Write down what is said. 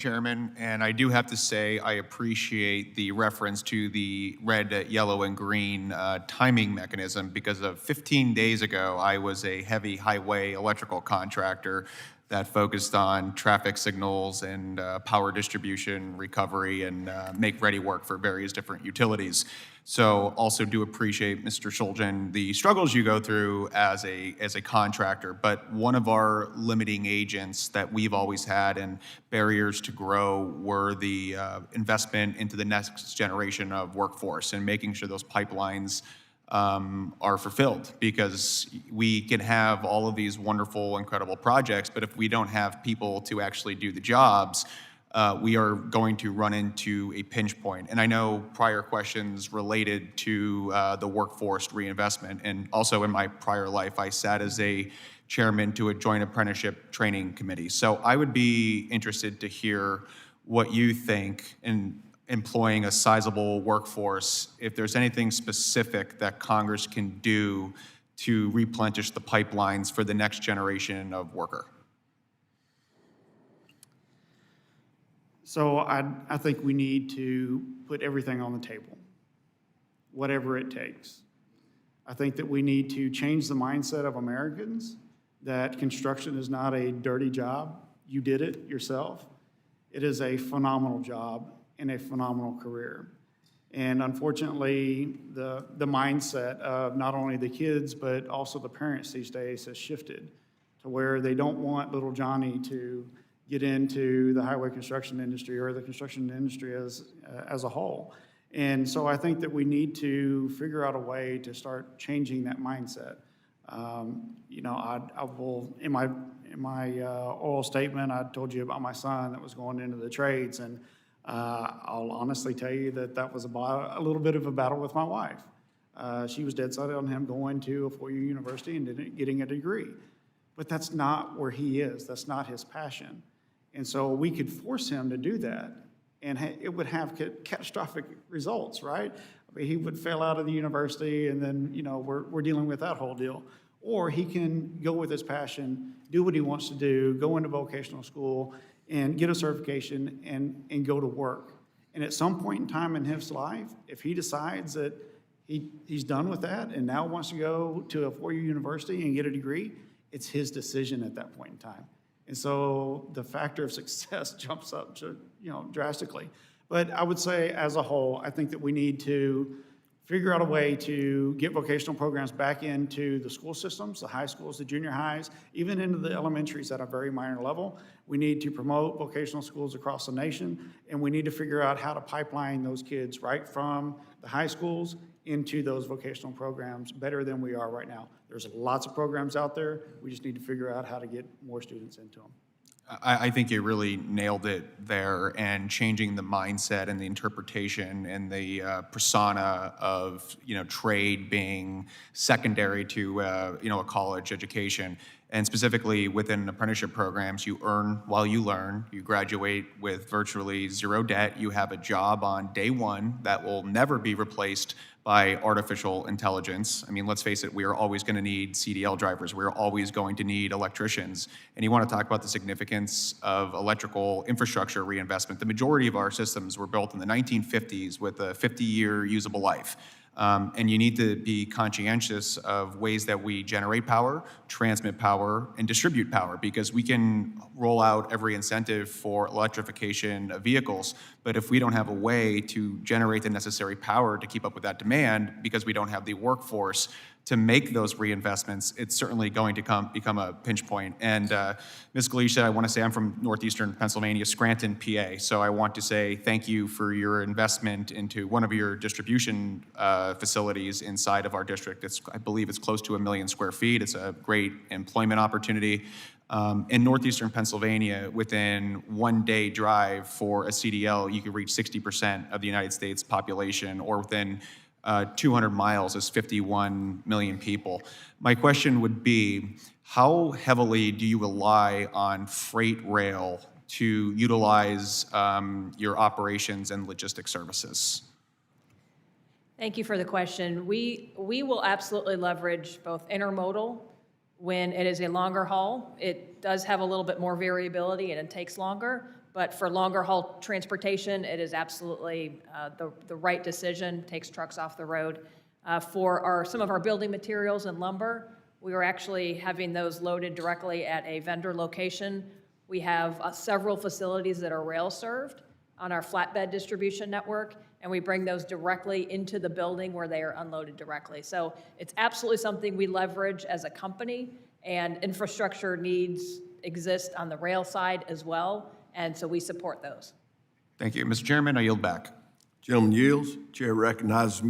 Chairman, and I do have to say I appreciate the reference to the red, yellow, and green timing mechanism because of 15 days ago, I was a heavy highway electrical contractor that focused on traffic signals and power distribution, recovery, and make-ready work for various different utilities. So also do appreciate, Mr. Shulgin, the struggles you go through as a contractor, but one of our limiting agents that we've always had and barriers to grow were the investment into the next generation of workforce and making sure those pipelines are fulfilled, because we can have all of these wonderful, incredible projects, but if we don't have people to actually do the jobs, we are going to run into a pinch point. And I know prior questions related to the workforce reinvestment, and also in my prior life, I sat as a chairman to a joint apprenticeship training committee. So I would be interested to hear what you think in employing a sizable workforce, if there's anything specific that Congress can do to replenish the pipelines for the next generation of worker. So I think we need to put everything on the table, whatever it takes. I think that we need to change the mindset of Americans that construction is not a dirty job. You did it yourself. It is a phenomenal job and a phenomenal career. And unfortunately, the mindset of not only the kids, but also the parents these days has shifted to where they don't want little Johnny to get into the highway construction industry or the construction industry as a whole. And so I think that we need to figure out a way to start changing that mindset. I will, in my oral statement, I told you about my son that was going into the trades, and I'll honestly tell you that was a little bit of a battle with my wife. She was dead set on him going to a four-year university and getting a degree. But that's not where he is. That's not his passion. And so we could force him to do that, and it would have catastrophic results, right? I mean, he would fail out of the university, and then, we're dealing with that whole deal. Or he can go with his passion, do what he wants to do, go into vocational school, and get a certification and go to work. And at some point in time in his life, if he decides that he's done with that and now wants to go to a four-year university and get a degree, it's his decision at that point in time. And so the factor of success jumps up drastically. But I would say as a whole, I think that we need to figure out a way to get vocational programs back into the school systems, the high schools, the junior highs, even into the elementaries at a very minor level. We need to promote vocational schools across the nation, and we need to figure out how to pipeline those kids right from the high schools into those vocational programs better than we are right now. There's lots of programs out there. We just need to figure out how to get more students into them. I think you really nailed it there, and changing the mindset and the interpretation and the persona of trade being secondary to a college education. And specifically within apprenticeship programs, you earn while you learn. You graduate with virtually zero debt. You have a job on day one that will never be replaced by artificial intelligence. I mean, let's face it, we are always going to need CDL drivers. We're always going to need electricians. And you want to talk about the significance of electrical infrastructure reinvestment. The majority of our systems were built in the 1950s with a 50-year usable life. And you need to be conscientious of ways that we generate power, transmit power, and distribute power, because we can roll out every incentive for electrification of vehicles, but if we don't have a way to generate the necessary power to keep up with that demand, because we don't have the workforce to make those reinvestments, it's certainly going to become a pinch point. And Ms. Galicia, I want to say I'm from northeastern Pennsylvania, Scranton, PA. So I want to say thank you for your investment into one of your distribution facilities inside of our district. I believe it's close to 1 million square feet. It's a great employment opportunity. In northeastern Pennsylvania, within 1 day drive for a CDL, you could reach 60% of the United States population, or within 200 miles is 51 million people. My question would be, how heavily do you rely on freight rail to utilize your operations and logistics services? Thank you for the question. We will absolutely leverage both intermodal when it is a longer haul. It does have a little bit more variability and it takes longer, But for longer haul transportation, it is absolutely the right decision, takes trucks off the road. For some of our building materials and lumber, we are actually having those loaded directly at a vendor location. We have several facilities that are rail-served on our flatbed distribution network, and we bring those directly into the building where they are unloaded directly. So it's absolutely something we leverage as a company, and infrastructure needs exist on the rail side as well, and so we support those. Thank you. Mr. Chairman, I yield back. Gentleman yields. Chair recognizes Mr.